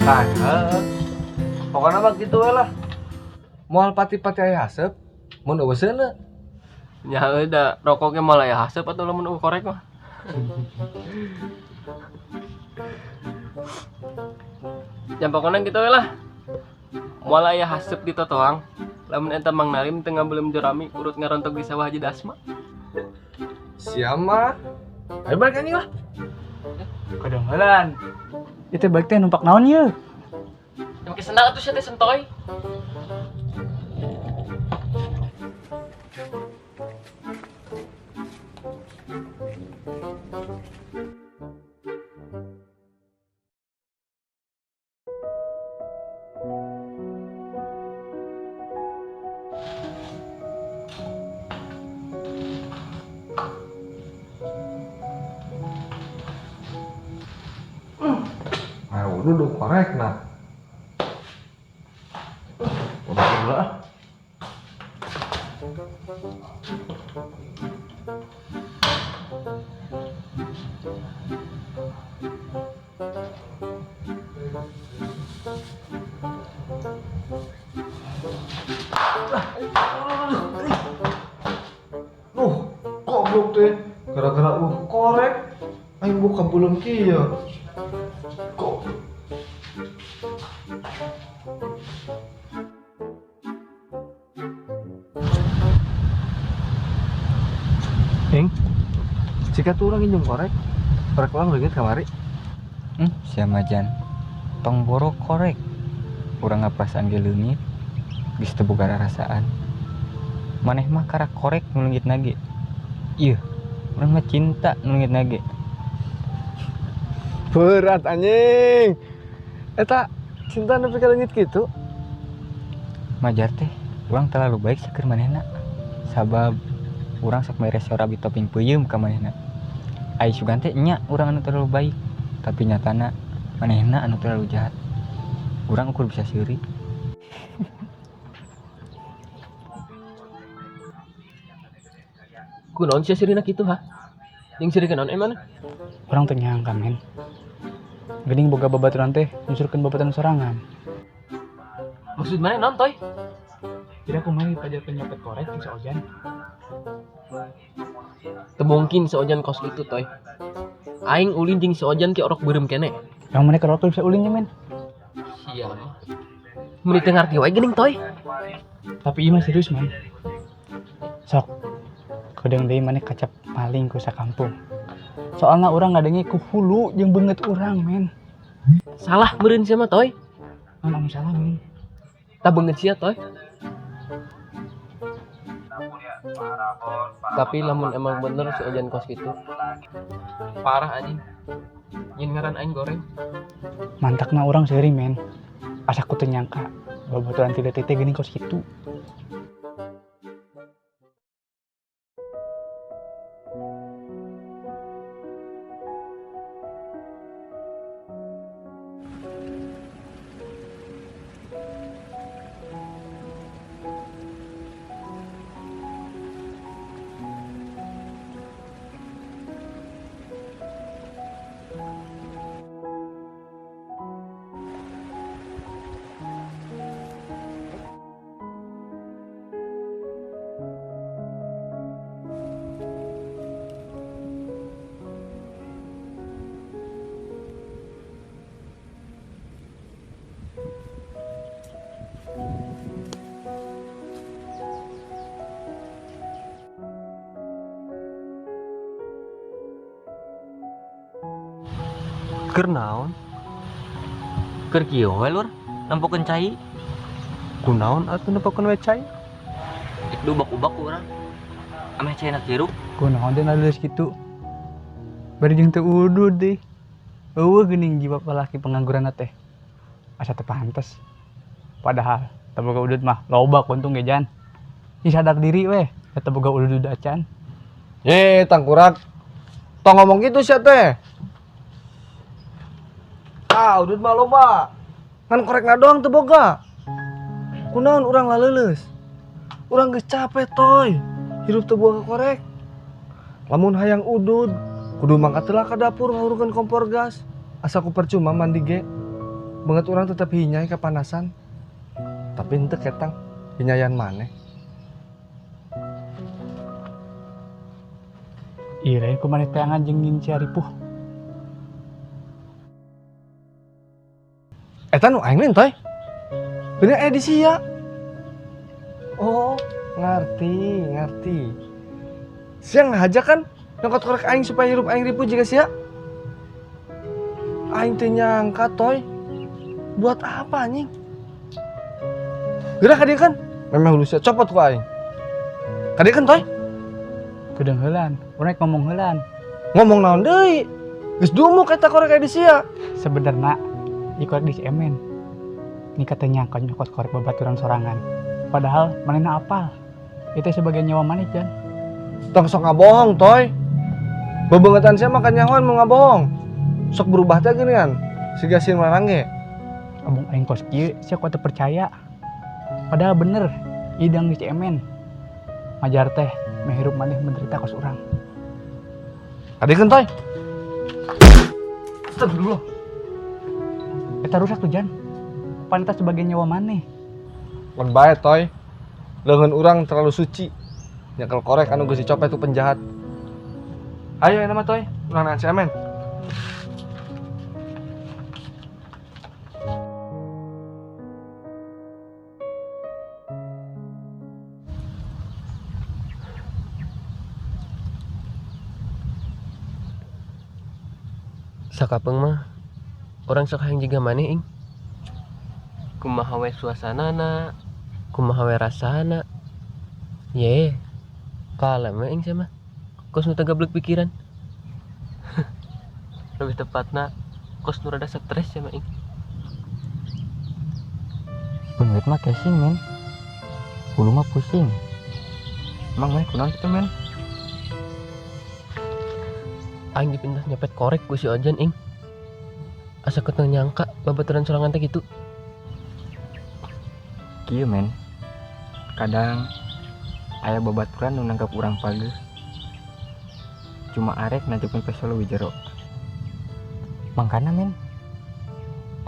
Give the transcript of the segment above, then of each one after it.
Nah, pokoknya mah gitu we lah. Moal pati-pati aya haseup, mun eueuh seuneu. Ya udah rokoknya malah ya hasep atau lamun korek mah. Ya pokoknya gitu we lah. Moal aya hasep di totoang. Lamun eta Mang Narim teu ngabelem jerami urut ngarontok di sawah Haji Dasma. Siam mah. Ayo balik anjing lah. Kedengeran. Itu baik teh numpak naon ye? Yang kesendal atuh sia teh sentoy. Ayo duduk korek nah. Udah dulu ah. Goblok teh. Gara-gara lu korek aing buka belum kieu. Kok Eng, jika tuh orang injem korek orang lagi kamari. Siamajan. Tong borok korek. Urang ngaprasaan ge leungit. Geus teu boga rasaan. Maneh mah karak korek nu leungit nage. Ieu, urang mah cinta nu leungit nage. Berat anjing. Eta cinta nepi ka leungit kitu. Majar teh, urang terlalu baik saker manehna. Sabab urang sok mere sorabi toping peuyeum ka manehna. Ai sugan teh nya urang anu terlalu baik, tapi nyatana manehna anu terlalu jahat. Urang ukur bisa seuri. Kunaon sia sirina kitu ha? Yang siri kenaon emang? Urang teu nyangka men. Geuning boga babaturan teh nyusurkeun babaturan sorangan. Maksud mana naon toy? Kira kumaha pajar penyopet korek jeung saojan. Teu mungkin seojan kos itu toy. Aing ulin jeung seojan ki orok beureum kene. Yang mana kerok tuh bisa ulingnya men. Sia mah. Mun teu ngarti wae geuning toy. Tapi ieu mah serius man. Sok. Kedeung deui maneh kacap maling ku sakampung. Soalna urang ngadengi ku hulu jeung beungeut urang men. Salah meureun sia mah toy. Anu salah men. Tah beungeut sia toy. Tapi lamun emang bener si ojan kos gitu parah anjing. Nyin ngaran aing goreng. Mantakna urang seuri men. Asa ku teu nyangka babaturan tidak tete geuning kos kitu. Keur naon? Keur kieu we lur, nempokeun cai. Kunaon atuh nempokeun we cai? Dik ubak-ubak urang. Ameh cai na kiruk. Kunaon teh naleulis kitu. Bari jeung teu udud deui. Eueuh geuning jiwa palaki pengangguranna teh. Asa teu pantes. Padahal teu boga udud mah loba kuntung gejan. Ih sadar diri we, eta boga udud acan. Tangkurat. Tong ngomong gitu sia teh. Udud mah loba. Ngan korekna doang teu boga. Kunaon urang laleuleus? Urang geus capek toy. Hirup teu boga korek. Lamun hayang udud, kudu mangkat heula ka dapur ngawurkeun kompor gas. Asa ku percuma mandi ge. banget orang tetap hinyai kepanasan. Tapi ente ketang hinyayan maneh. Irain kumaneh teh ngajengin si Aripuh. Eta nu aing toy. Bener edisi ya. Oh, ngerti. Siang aja kan nyokot korek aing supaya hirup aing ripuh juga sia. Aing teh nyangka toy. Buat apa anjing? Gerak kadieu kan? Memang hulusia copot ku aing. Kadieu kan toy? Kedeung heulan, urang ngomong heulan. Ngomong naon deui? Geus dumuk eta korek edisi ya. Sebenarnya di korek di Emen. Ini katanya nyokot korek babaturan sorangan. Padahal manehna apal. Itu sebagai nyawa maneh Jan. Tong sok ngabohong toy. Bebengetan sia makan nyahoan mau ngabohong. Sok berubah teh geuningan. Siga sin marang ge. Abang aing kos kieu sia kuat percaya. Padahal bener, idang di Emen. Majar teh menghirup maneh menderita kos urang. Kadieu toy. Astagfirullah. Eta rusak tuh Jan. Pantas sebagai nyawa maneh. Mun bae toy. Leungeun urang terlalu suci. Nyekel korek anu geus dicopet tu penjahat. Ayo enak mah toy, urang naan si Emen. Sakapeng mah orang sok hayang jiga maneh ing. Kumaha we suasanana, kumaha we rasana. Ye. Kalem we ing sia mah. Kos nu teu gablek pikiran. Lebih tepatna kos nu rada stres ya mah ing. Beungeut mah casing men. Hulu mah pusing. Emang maneh kunaon kitu men? Aing dipindah nyepet korek ku si Ojan ing. Asa keteu nyangka babaturan sorangan teh gitu. Kieu men. Kadang aya babaturan nu nanggap urang pageuh. Cuma arek najepkeun pesolo wijero. Mangkana men.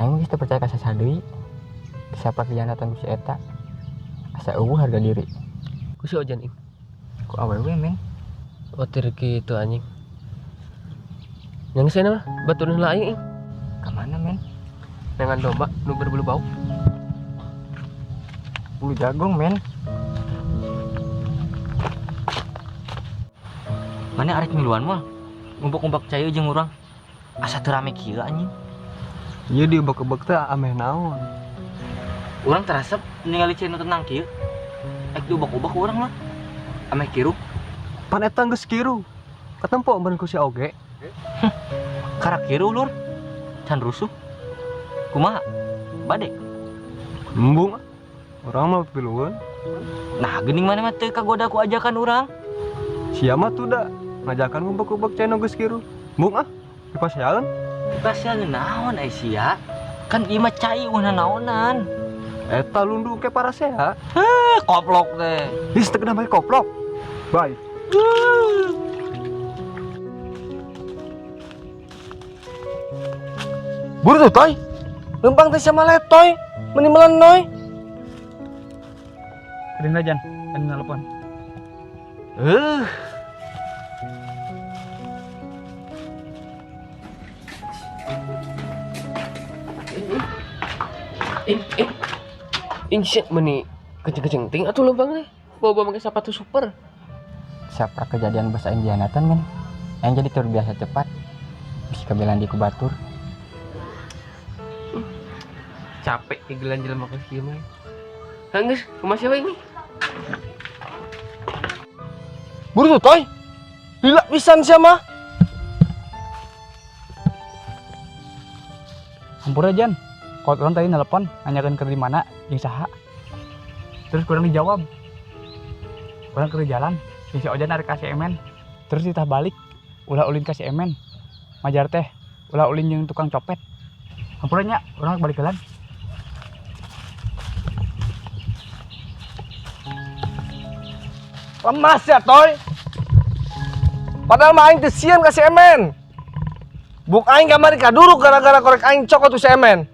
Aing geus teu percaya ka sasa deui. Siapa khianatan ku si eta. Asa eueuh harga diri. Ku si Ojan ing. Ku awewe men. Otir kitu anjing. Yang sana mah baturan lain ing. Kamana men? Dengan domba nu berbulu bau. Bulu jagung men. Mana arek miluan mah? Ngumpuk-ngumpuk cai jeung urang. Asa teu rame kieu anjing. Ieu diubek-ubek teh ameh naon? Urang terasep ningali cai nu tenang kieu. Ek diubek-ubek urang mah. Ameh kiru. Pan eta geus kiru. Katempo mun ku si oge. Karak kiru lur. Can rusuh. Kumaha? Bade. Embung. Urang mah pilueun. Nah, geuning mana mah teu kagoda ku ajakan urang. Sia mah tuh da ngajakan ngumpuk-ngumpuk cai nu geus kiru. Embung ah. Dipaseaeun. Dipasieun naon ai sia? Kan ieu mah cai ulah naonan. Eta lundung ke parasea. Koplok teh. Dis teu kenapa koplok. Bye. Buru tuh toy. Lempang teh sama letoy. Meni melenoy. Kedengar Jan, kan nelpon. Insyaallah meni keceng-keceng ting atuh lempang teh. Bawa make sepatu super. Siapa kejadian bahasa Indianatan men? Yang jadi terbiasa cepat. Bisa kebelan di kubatur. Capek igelan jelema ke kieu mah. Hanggeus, kumaha siapa ini? Buru tuh toy. Lila pisan sia mah. Hampura Jan. Kalau orang tadi nelpon nanyakan kerja di mana, jeung saha. Terus kurang dijawab. Kurang kerja jalan. Si Ojan narik kasih emen. Terus ditah balik, ulah ulin kasih emen. Majar teh, ulah ulin jeung tukang copet. Hampura nya, urang balik jalan. Lemas ya toy. Padahal mah aing teh sieun kasih emen. Buk aing kamari kaduruk gara-gara korek aing cokot tu si emen.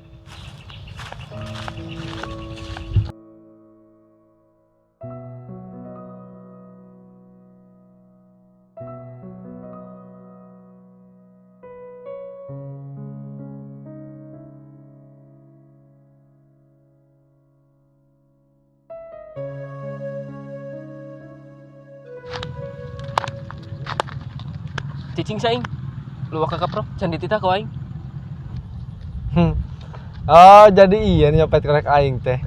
Cicing saing. Lu waka kaprok can dititah ku aing. Oh, jadi iya nih nyopet korek aing teh.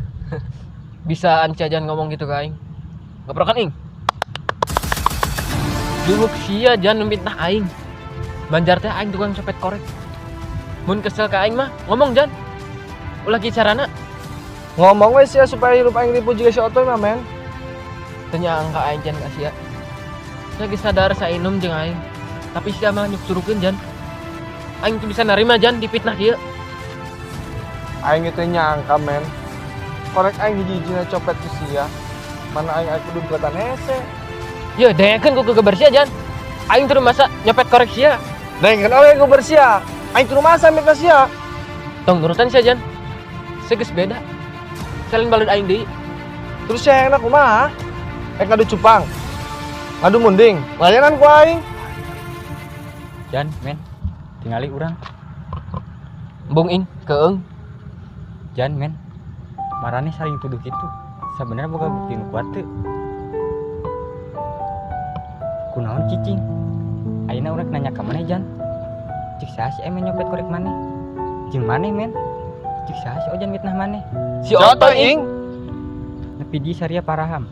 Bisa anca jangan ngomong gitu ke aing. Kaprokan ing. Dulu sia jangan fitnah aing. Banjar teh aing tukang copet korek. Mun kesel ka aing mah ngomong jan. Ulah kieu carana. Ngomong we sia supaya hirup aing ripu juga si Otoy mah men. Tanya angka aing jan ka sia. Saya geus sadar sainum jeung aing. Tapi sia malah nyuksurukeun jan. Aing tuh bisa narima jan dipitnah kieu. Aing itu nyangka men. Korek aing hiji-hijina copet ku sia. Mana aing kudu buatan hese. Ye, dengekeun ku kegeber sia jan. Aing teu masa nyopet korek sia. Dengekeun oge ku bersia. Aing kudu masa mitna sia. Tong nurutan sia jan. Seges beda. Salin baleud aing deui. Terus sia enak kumaha? Ngadu cupang. Ngadu munding. Layanan ku aing. Jan, men, tingali urang. Bung ing keung. Jan, men, marane saling tuduh gitu. Sebenarnya boga bukti nu kuat teu. Kunaon cicing? Ayeuna urang nanya ka maneh Jan. Cik saha si Emen nyopet korek maneh? Jeung maneh men? Cik saha si Ojan mitnah maneh? Si Otoy ing. Nepi di saria paraham.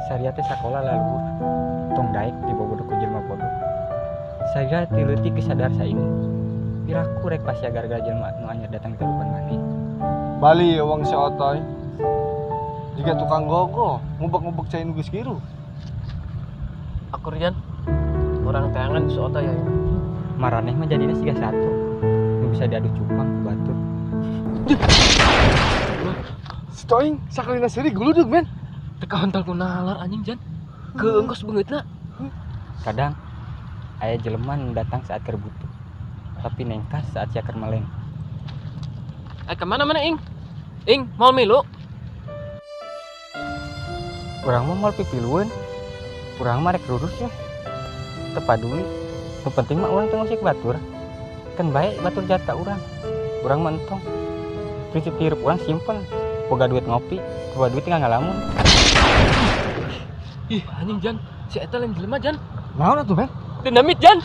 Saria teh sakola laluhur. Tong daek di bobodo ku jelema bodoh. Saria teu leutik kesadar saini. Piraku rek pasia gara-gara jelema nu anyar datang ke depan maneh. Bali ya wong si Otoy. Jika tukang gogo, ngubek-ngubek cai nu geus kiru. Akur jan. Orang teangan si Otoy ya. Maraneh mah jadinya siga satu. Nu bisa diadu cupang ku batur. Si Toing sakalina seuri guludug men. Teka hontal ku nalar anjing jan. Keung kos beungeutna. Kadang aya jelema nu datang saat keur butuh. Tapi nengkas saat sia keur meleng. Kemana mana ing? Ing mau milu? Urang mah moal pipilueun. Urang mah rek lurus ya. Teu paduli. Nu penting mah urang teu ngosik batur. Kan bae batur jahat ka urang. Urang mah entong. Prinsip hirup urang simpel. Boga duit ngopi, boga duit tinggal ngalamun. Ih, anjing jan. Si eta lain jelema jan. Naon atuh men? Dinamit jan.